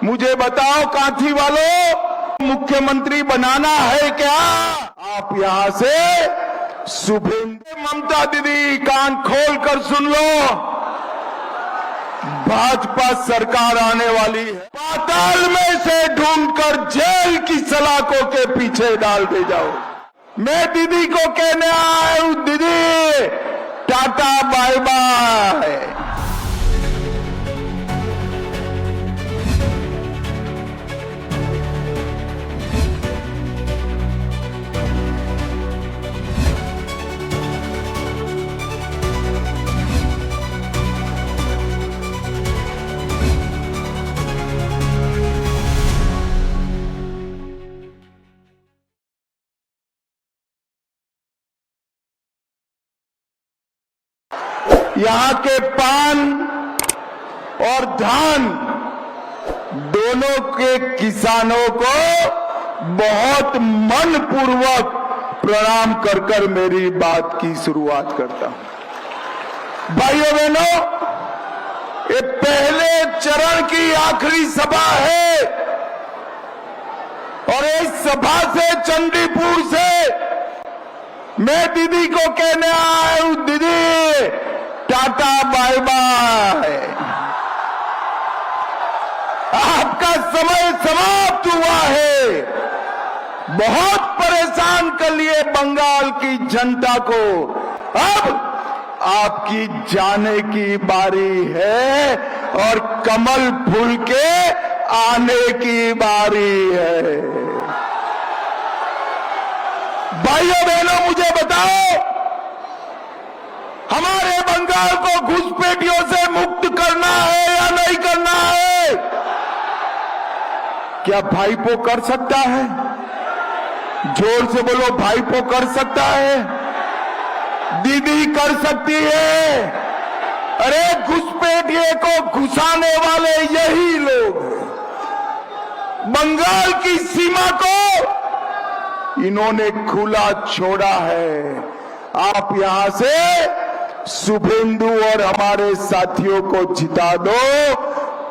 मुझे बताओ कांठी वालों, मुख्यमंत्री बनाना है क्या? आप यहां से शुभेंदु ममता दीदी कान खोल कर सुन लो, भाजपा सरकार आने वाली है। पाताल में से ढूंढकर जेल की सलाखों के पीछे डाल दे जाओ। मैं दीदी को कहने आया हूं, दीदी टाटा बाय बाय। यहां के पान और धान दोनों के किसानों को बहुत मनपूर्वक प्रणाम कर कर मेरी बात की शुरुआत करता हूं। भाइयों बहनों, ये पहले चरण की आखिरी सभा है और इस सभा से चंडीपुर से मैं दीदी को कहने आया हूं, दीदी टाटा बाय बाय। आपका समय समाप्त हुआ है। बहुत परेशान कर लिए बंगाल की जनता को, अब आपकी जाने की बारी है और कमल फूल के आने की बारी है। भाइयों बहनों, मुझे बताओ, हमारे बंगाल को घुसपैठियों से मुक्त करना है या नहीं करना है? क्या भाईपो कर सकता है? जोर से बोलो, भाईपो कर सकता है? दीदी कर सकती है? अरे घुसपैठिए को घुसाने वाले यही लोग हैं। बंगाल की सीमा को इन्होंने खुला छोड़ा है। आप यहां से शुभेंदु और हमारे साथियों को जिता दो।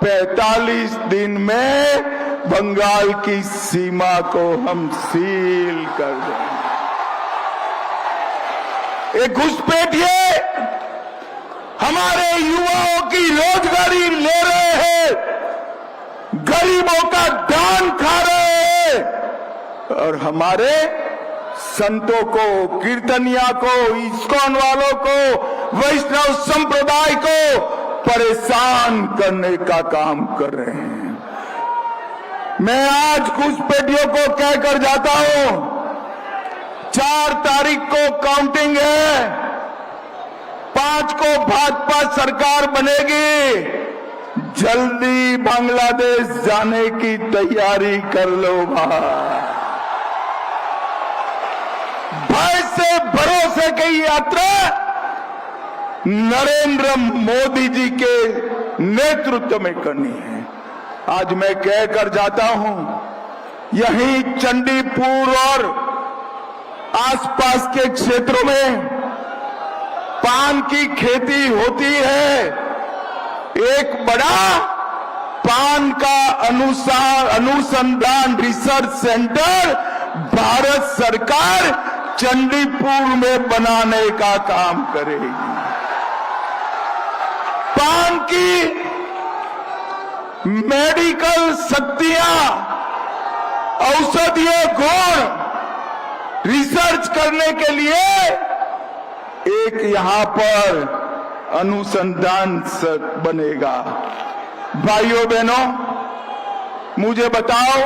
45 दिन में बंगाल की सीमा को हम सील कर देंगे। ये घुसपैठिए हमारे युवाओं की रोजगारी ले रहे हैं, गरीबों का दान खा रहे हैं और हमारे संतों को, कीर्तनिया को, इस्कॉन वालों को, वैष्णव संप्रदाय को परेशान करने का काम कर रहे हैं। मैं आज घुसपैठियों को कहकर जाता हूं, 4 तारीख को काउंटिंग है, 5 को भाजपा सरकार बनेगी। जल्दी बांग्लादेश जाने की तैयारी कर लो भाई। भय से भरोसे की यात्रा नरेंद्र मोदी जी के नेतृत्व में करनी है। आज मैं कहकर जाता हूं, यहीं चंडीपुर और आसपास के क्षेत्रों में पान की खेती होती है। एक बड़ा पान का अनुसंधान रिसर्च सेंटर भारत सरकार चंडीपुर में बनाने का काम करेगी। पान की मेडिकल शक्तियां, औषधीय गुण रिसर्च करने के लिए एक यहां पर अनुसंधान बनेगा। भाइयों बहनों, मुझे बताओ,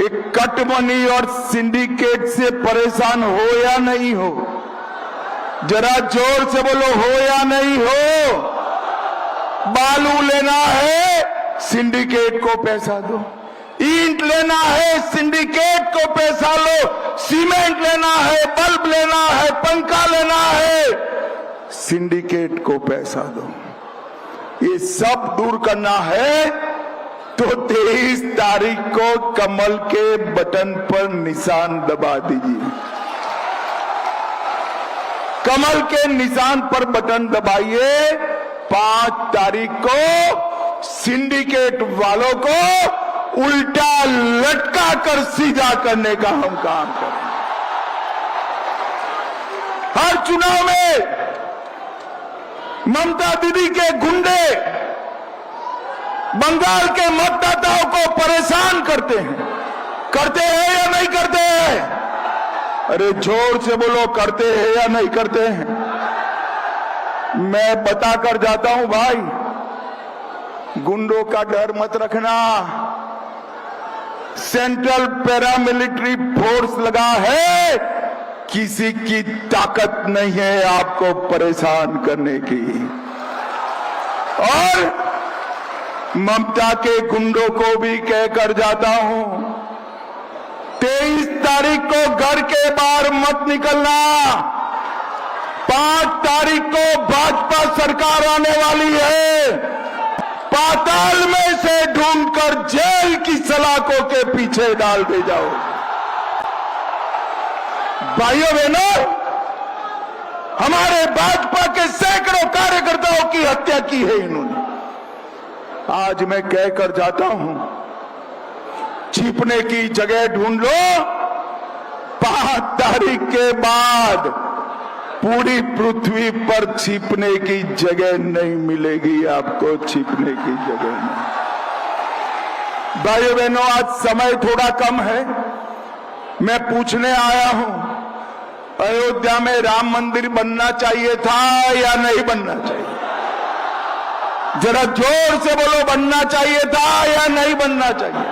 एक कटमनी और सिंडिकेट से परेशान हो या नहीं हो? जरा जोर से बोलो, हो या नहीं हो? बालू लेना है, सिंडिकेट को पैसा दो। ईंट लेना है, सिंडिकेट को पैसा लो। सीमेंट लेना है, बल्ब लेना है, पंखा लेना है, सिंडिकेट को पैसा दो। ये सब दूर करना है तो 23 तारीख को कमल के बटन पर निशान दबा दीजिए। कमल के निशान पर बटन दबाइए। 5 तारीख को सिंडिकेट वालों को उल्टा लटका कर सीधा करने का हम काम करें। हर चुनाव में ममता दीदी के गुंडे बंगाल के मतदाताओं को परेशान करते हैं या नहीं करते हैं? अरे जोर से बोलो, करते हैं या नहीं करते हैं? मैं बताकर जाता हूं भाई, गुंडों का डर मत रखना। सेंट्रल पैरामिलिट्री फोर्स लगा है, किसी की ताकत नहीं है आपको परेशान करने की। और ममता के गुंडों को भी कहकर जाता हूं, 23 तारीख को घर के बाहर मत निकलना। 5 तारीख को भाजपा सरकार आने वाली है। पाताल में से ढूंढकर जेल की सलाखों के पीछे डाल दे जाओ। भाइयों बहनों, हमारे भाजपा के सैकड़ों कार्यकर्ताओं की हत्या की है इन्होंने। आज मैं कहकर जाता हूं, छिपने की जगह ढूंढ लो। 5 तारीख के बाद पूरी पृथ्वी पर छिपने की जगह नहीं मिलेगी आपको, छिपने की जगह नहीं। भाइयों बहनों, आज समय थोड़ा कम है, मैं पूछने आया हूं, अयोध्या में राम मंदिर बनना चाहिए था या नहीं बनना चाहिए? जरा जोर से बोलो, बनना चाहिए था या नहीं बनना चाहिए?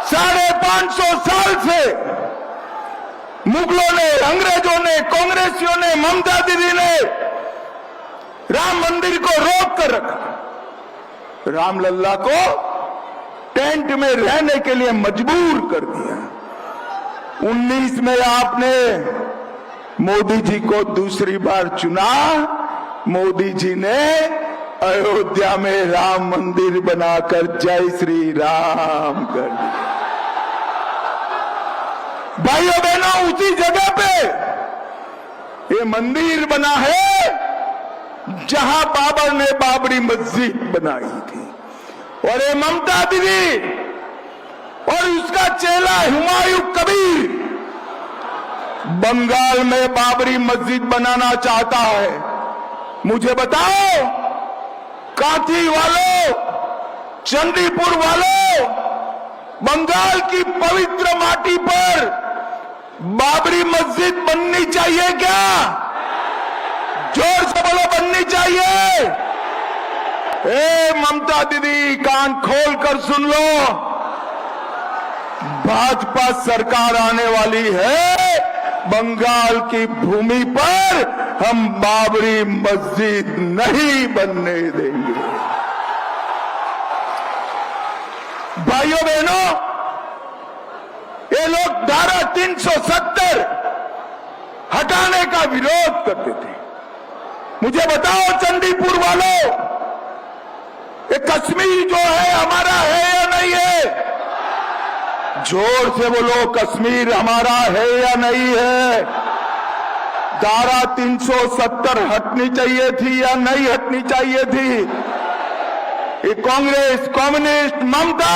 550 साल से मुगलों ने, अंग्रेजों ने, कांग्रेसियों ने, ममता दीदी ने राम मंदिर को रोक कर रखा। रामलल्ला को टेंट में रहने के लिए मजबूर कर दिया। 19 में आपने मोदी जी को दूसरी बार चुना। मोदी जी ने अयोध्या में राम मंदिर बनाकर जय श्री राम कर दिया। भाइयों बहनों, उसी जगह पे ये मंदिर बना है जहां बाबर ने बाबरी मस्जिद बनाई थी। और ये ममता दीदी और उसका चेला हुमायूं कबीर बंगाल में बाबरी मस्जिद बनाना चाहता है। मुझे बताओ, कांची वालों, चंडीपुर वालों, बंगाल की पवित्र माटी पर बाबरी मस्जिद बननी चाहिए क्या? जोर से बोलो, बननी चाहिए। ए ममता दीदी, कान खोल कर सुन लो, भाजपा सरकार आने वाली है। बंगाल की भूमि पर हम बाबरी मस्जिद नहीं बनने देंगे। भाइयों बहनों, ये लोग धारा 370 हटाने का विरोध करते थे। मुझे बताओ चंडीपुर वालों, ये कश्मीर जो है हमारा है या नहीं है? जोर से बोलो, कश्मीर हमारा है या नहीं है? धारा 370 हटनी चाहिए थी या नहीं हटनी चाहिए थी? ये कांग्रेस, कम्युनिस्ट, ममता,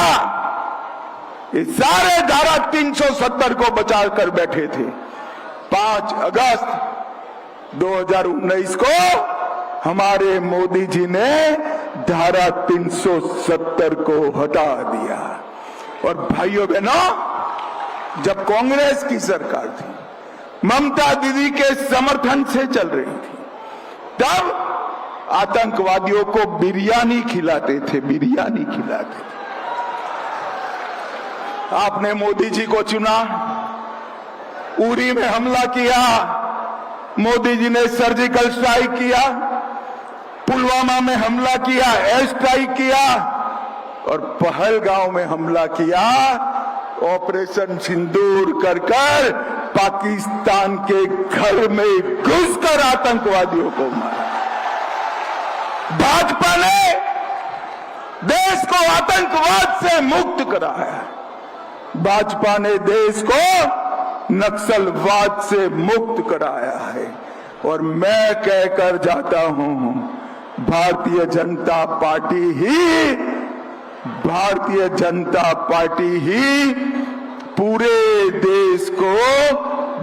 ये सारे धारा 370 को बचा कर बैठे थे। 5 अगस्त 2019 को हमारे मोदी जी ने धारा 370 को हटा दिया। और भाइयों बहनों, जब कांग्रेस की सरकार थी, ममता दीदी के समर्थन से चल रही थी, तब आतंकवादियों को बिरयानी खिलाते थे, बिरयानी खिलाते थे। आपने मोदी जी को चुना, उरी में हमला किया, मोदी जी ने सर्जिकल स्ट्राइक किया, पुलवामा में हमला किया, एयर स्ट्राइक किया, और पहलगांव में हमला किया। ऑपरेशन सिंदूर कर कर पाकिस्तान के घर में घुसकर आतंकवादियों को मारा। भाजपा ने देश को आतंकवाद से मुक्त कराया। भाजपा ने देश को नक्सलवाद से मुक्त कराया है। और मैं कहकर जाता हूं, भारतीय जनता पार्टी ही पूरे देश को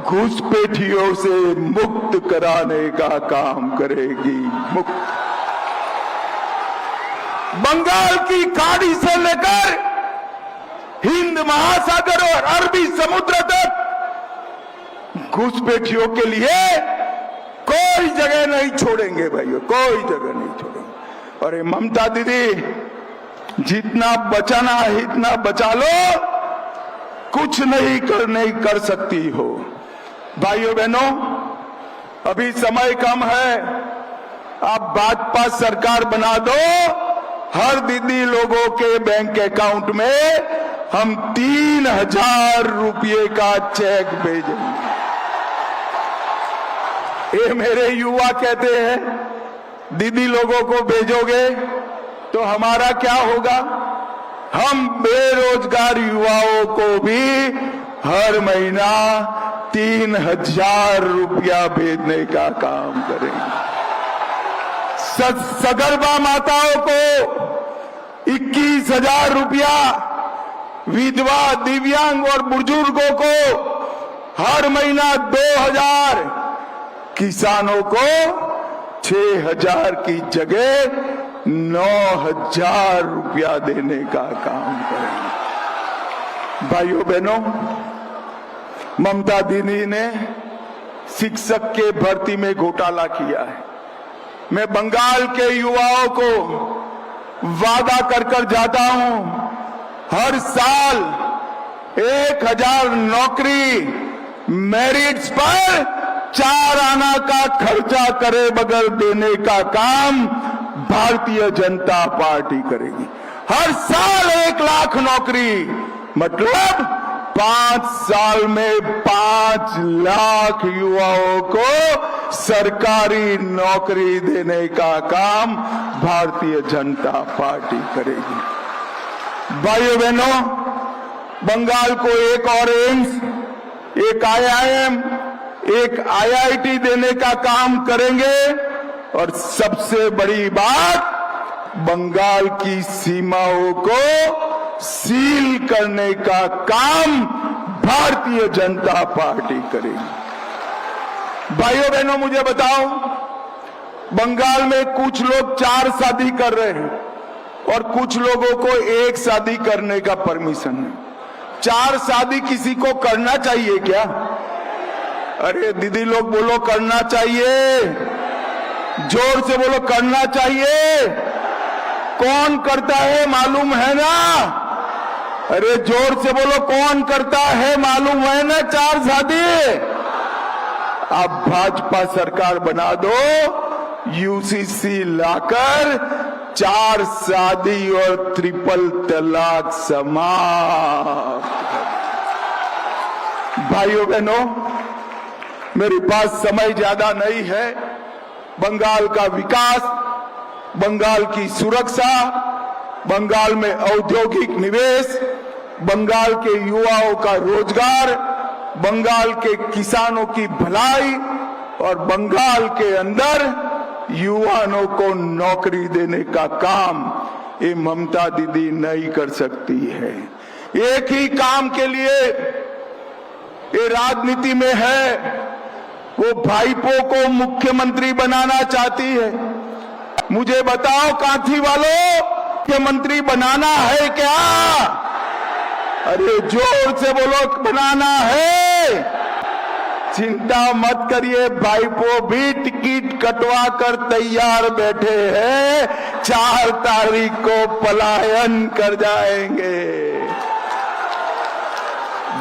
घुसपैठियों से मुक्त कराने का काम करेगी। बंगाल की खाड़ी से लेकर हिंद महासागर और अरबी समुद्र तक घुसपैठियों के लिए कोई जगह नहीं छोड़ेंगे भाइयों, कोई जगह नहीं छोड़ेंगे। और ये ममता दीदी, जितना बचाना है इतना बचा लो, कुछ नहीं कर सकती हो। भाइयों बहनों, अभी समय कम है, आप भाजपा सरकार बना दो, हर दीदी लोगों के बैंक अकाउंट में हम 3,000 रुपये का चेक भेजेंगे। ये मेरे युवा कहते हैं, दीदी लोगों को भेजोगे तो हमारा क्या होगा? हम बेरोजगार युवाओं को भी हर महीना 3,000 रुपया भेजने का काम करेंगे। सगर्भा माताओं को 21,000 रुपया, विधवा, दिव्यांग और बुजुर्गों को हर महीना 2,000, किसानों को 6,000 की जगह 9,000 रुपया देने का काम करेंगे। भाइयों बहनों, ममता दीदी ने शिक्षक के भर्ती में घोटाला किया है। मैं बंगाल के युवाओं को वादा कर जाता हूं, हर साल 1,000 नौकरी मेरिट्स पर 4 आना का खर्चा करे बगैर देने का काम भारतीय जनता पार्टी करेगी। हर साल 1 लाख नौकरी, मतलब 5 साल में 5 लाख युवाओं को सरकारी नौकरी देने का काम भारतीय जनता पार्टी करेगी। भाइयों बहनों, बंगाल को एक और एम्स, एक IIM, एक IIT देने का काम करेंगे। और सबसे बड़ी बात, बंगाल की सीमाओं को सील करने का काम भारतीय जनता पार्टी करेगी। भाइयों बहनों, मुझे बताओ, बंगाल में कुछ लोग 4 शादी कर रहे हैं और कुछ लोगों को 1 शादी करने का परमिशन है। 4 शादी किसी को करना चाहिए क्या? अरे दीदी लोग बोलो, करना चाहिए। जोर से बोलो, करना चाहिए। कौन करता है मालूम है ना? अरे जोर से बोलो, कौन करता है मालूम है ना 4 शादी? आप भाजपा सरकार बना दो, UCC लाकर 4 शादी और ट्रिपल तलाक समाप्त। भाइयों बहनों, मेरे पास समय ज्यादा नहीं है। बंगाल का विकास, बंगाल की सुरक्षा, बंगाल में औद्योगिक निवेश, बंगाल के युवाओं का रोजगार, बंगाल के किसानों की भलाई और बंगाल के अंदर युवाओं को नौकरी देने का काम ये ममता दीदी नहीं कर सकती है। एक ही काम के लिए ये राजनीति में है, वो भाईपो को मुख्यमंत्री बनाना चाहती है। मुझे बताओ कांठी वालों, मुख्यमंत्री बनाना है क्या? अरे जोर से बोलो, बनाना है। चिंता मत करिए, भाईपो भी टिकट कटवा कर तैयार बैठे हैं, 4 तारीख को पलायन कर जाएंगे।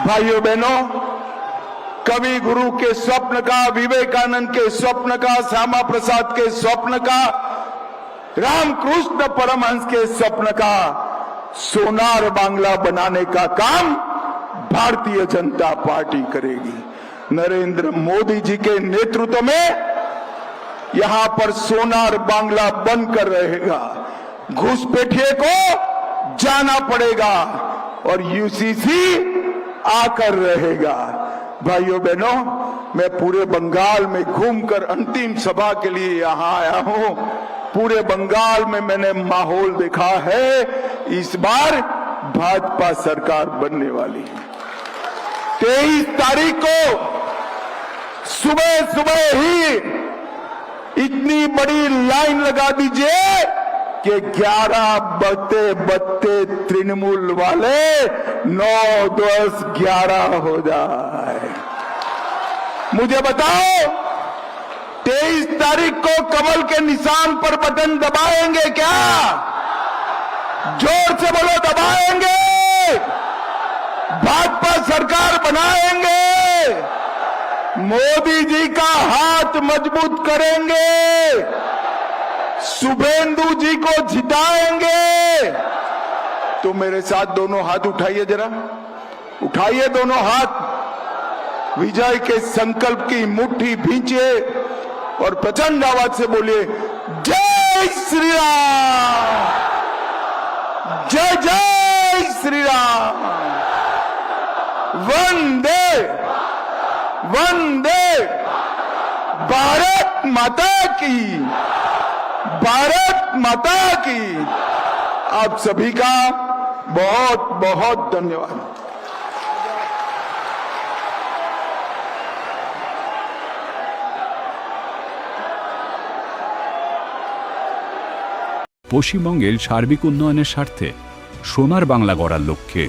भाइयों बहनों, कवि गुरु के स्वप्न का, विवेकानंद के स्वप्न का, श्यामा प्रसाद के स्वप्न का, रामकृष्ण परमहंस के स्वप्न का सोनार बांग्ला बनाने का काम भारतीय जनता पार्टी करेगी। नरेंद्र मोदी जी के नेतृत्व में यहां पर सोनार बांग्ला बनकर रहेगा। घुसपैठिए को जाना पड़ेगा और UCC आकर रहेगा। भाइयों बहनों, मैं पूरे बंगाल में घूमकर अंतिम सभा के लिए यहां आया हूं। पूरे बंगाल में मैंने माहौल देखा है, इस बार भाजपा सरकार बनने वाली है। 23 तारीख को सुबह सुबह ही इतनी बड़ी लाइन लगा दीजिए कि 11 बजते बजते तृणमूल वाले 9, 10, 11 हो जाए। मुझे बताओ 23 तारीख को कमल के निशान पर बटन दबाएंगे क्या? जोर से बोलो, दबाएंगे? भाजपा सरकार बनाएंगे? मोदी जी का हाथ मजबूत करेंगे? शुभेंदु जी को जिताएंगे? तो मेरे साथ दोनों हाथ उठाइए, जरा उठाइए दोनों हाथ, विजय के संकल्प की मुट्ठी भींचिए और प्रचंड आवाज से बोलिए, जय श्री राम, जय जय श्री राम, वंदे वंदे, भारत माता की, भारत माता की। आप सभी का बहुत बहुत धन्यवाद। পশ্চিমবঙ্গের সার্বিক উন্নয়নের স্বার্থে সোনার বাংলা গড়ার লক্ষ্যে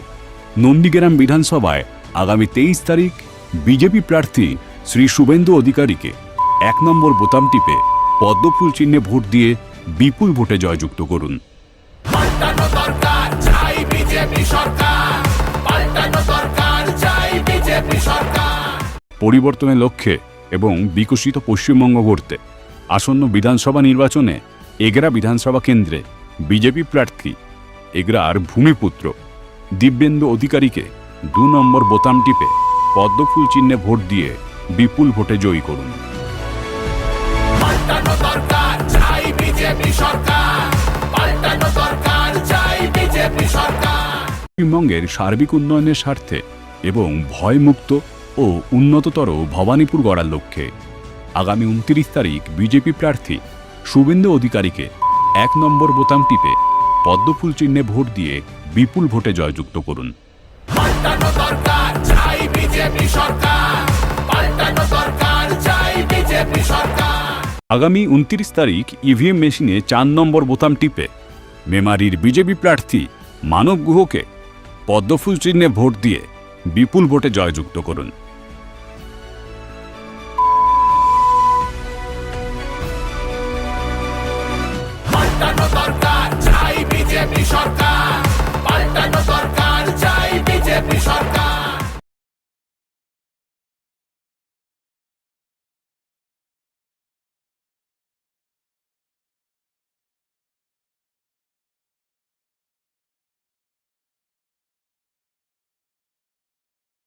নন্দীগ্রাম বিধানসভায় আগামী 23 তারিখ বিজেপি প্রার্থী শ্রী শুভেন্দু অধিকারীকে 1 নম্বর বোতাম টিপে পদ্মফুল চিহ্নে ভোট দিয়ে বিপুল ভোটে জয়যুক্ত করুন। পরিবর্তনের লক্ষ্যে এবং বিকশিত পশ্চিমবঙ্গ গড়তে আসন্ন বিধানসভা নির্বাচনে এগরা বিধানসভা কেন্দ্রে বিজেপি প্রার্থী এগরার ভূমিপুত্র দিব্যেন্দু অধিকারীকে 2 নম্বর বোতাম টিপে পদ্মফুল চিহ্নে ভোট দিয়ে বিপুল ভোটে জয়ী করুন। পশ্চিমবঙ্গের সার্বিক উন্নয়নের স্বার্থে এবং ভয়মুক্ত ও উন্নততর ভবানীপুর গড়ার লক্ষ্যে আগামী 29 তারিখ বিজেপি প্রার্থী শুভেন্দু অধিকারীকে 1 নম্বর বোতাম টিপে পদ্মফুল চিহ্নে ভোট দিয়ে বিপুল ভোটে জয়যুক্ত করুন। আগামী 29 তারিখ ইভিএম মেশিনে 4 নম্বর বোতাম টিপে মেমারির বিজেপি প্রার্থী মানব গুহকে পদ্মফুল চিহ্নে ভোট দিয়ে বিপুল ভোটে জয়যুক্ত করুন।